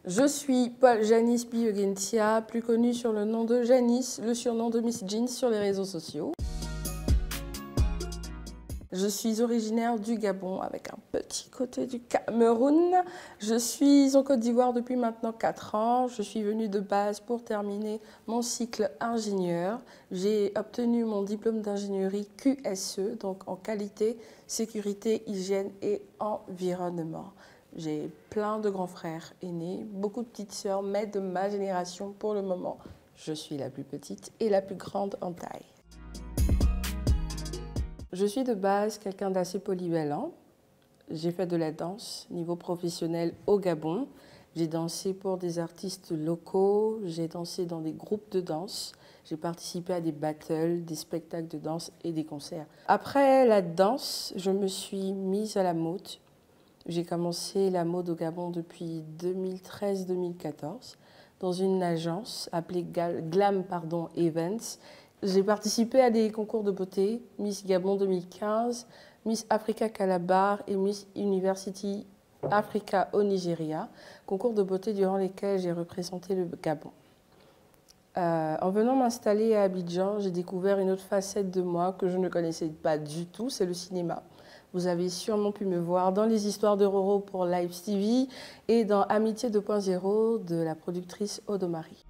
Je suis Paul Janice Biogentia, plus connue sur le nom de Janice, le surnom de Miss Jeans sur les réseaux sociaux. Je suis originaire du Gabon avec un petit côté du Cameroun. Je suis en Côte d'Ivoire depuis maintenant 4 ans. Je suis venue de base pour terminer mon cycle ingénieur. J'ai obtenu mon diplôme d'ingénierie QSE, donc en qualité, sécurité, hygiène et environnement. J'ai plein de grands frères aînés, beaucoup de petites sœurs, mais de ma génération, pour le moment, je suis la plus petite et la plus grande en taille. Je suis de base quelqu'un d'assez polyvalent. J'ai fait de la danse niveau professionnel au Gabon. J'ai dansé pour des artistes locaux, j'ai dansé dans des groupes de danse, j'ai participé à des battles, des spectacles de danse et des concerts. Après la danse, je me suis mise à la mode. J'ai commencé la mode au Gabon depuis 2013-2014 dans une agence appelée Glam Events. J'ai participé à des concours de beauté, Miss Gabon 2015, Miss Africa Calabar et Miss University Africa au Nigeria, concours de beauté durant lesquels j'ai représenté le Gabon. En venant m'installer à Abidjan, j'ai découvert une autre facette de moi que je ne connaissais pas du tout, c'est le cinéma. Vous avez sûrement pu me voir dans les histoires de Roro pour Live TV et dans Amitié 2.0 de la productrice Odomari.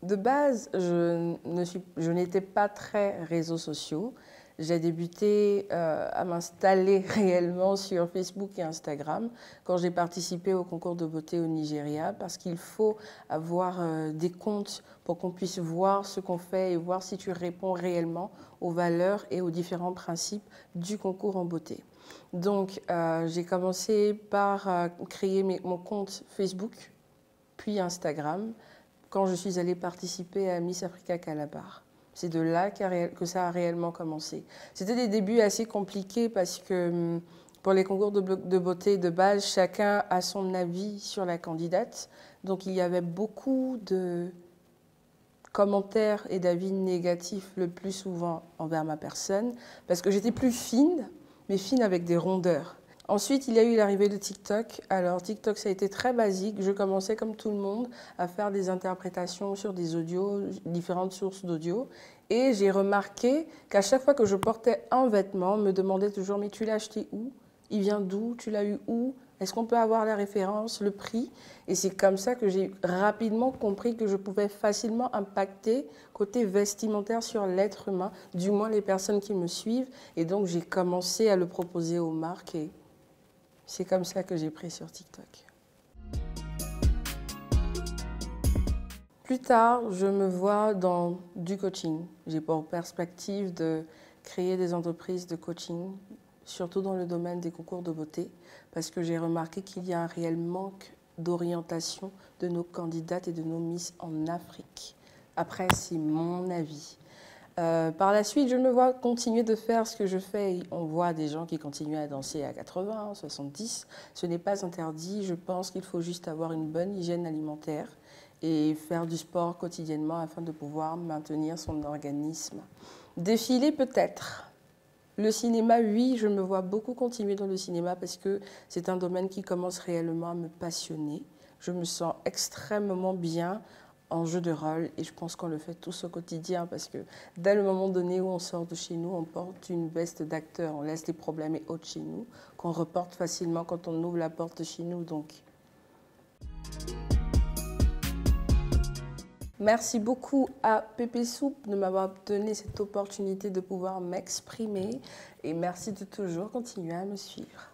De base, je n'étais pas très réseaux sociaux. J'ai débuté à m'installer réellement sur Facebook et Instagram quand j'ai participé au concours de beauté au Nigeria parce qu'il faut avoir des comptes pour qu'on puisse voir ce qu'on fait et voir si tu réponds réellement aux valeurs et aux différents principes du concours en beauté. Donc, j'ai commencé par créer mon compte Facebook, puis Instagram, quand je suis allée participer à Miss Africa Calabar. C'est de là que ça a réellement commencé. C'était des débuts assez compliqués parce que pour les concours de beauté de base, chacun a son avis sur la candidate. Donc il y avait beaucoup de commentaires et d'avis négatifs le plus souvent envers ma personne parce que j'étais plus fine, mais fine avec des rondeurs. Ensuite, il y a eu l'arrivée de TikTok. Alors, TikTok, ça a été très basique. Je commençais, comme tout le monde, à faire des interprétations sur des audios, différentes sources d'audio. Et j'ai remarqué qu'à chaque fois que je portais un vêtement, on me demandait toujours « Mais tu l'as acheté où? Il vient d'où? Tu l'as eu où? Est-ce qu'on peut avoir la référence, le prix ?» Et c'est comme ça que j'ai rapidement compris que je pouvais facilement impacter côté vestimentaire sur l'être humain, du moins les personnes qui me suivent. Et donc, j'ai commencé à le proposer aux marques et c'est comme ça que j'ai pris sur TikTok. Plus tard, je me vois dans du coaching. J'ai pour perspective de créer des entreprises de coaching, surtout dans le domaine des concours de beauté, parce que j'ai remarqué qu'il y a un réel manque d'orientation de nos candidates et de nos Miss en Afrique. Après, c'est mon avis. Par la suite, je me vois continuer de faire ce que je fais. On voit des gens qui continuent à danser à 80, 70. Ce n'est pas interdit. Je pense qu'il faut juste avoir une bonne hygiène alimentaire et faire du sport quotidiennement afin de pouvoir maintenir son organisme. Défiler peut-être. Le cinéma, oui, je me vois beaucoup continuer dans le cinéma parce que c'est un domaine qui commence réellement à me passionner. Je me sens extrêmement bien en jeu de rôle et je pense qu'on le fait tous au quotidien parce que dès le moment donné où on sort de chez nous, on porte une veste d'acteur, on laisse les problèmes et autres chez nous, qu'on reporte facilement quand on ouvre la porte de chez nous. Donc, merci beaucoup à Pépé Soupe de m'avoir donné cette opportunité de pouvoir m'exprimer et merci de toujours continuer à me suivre.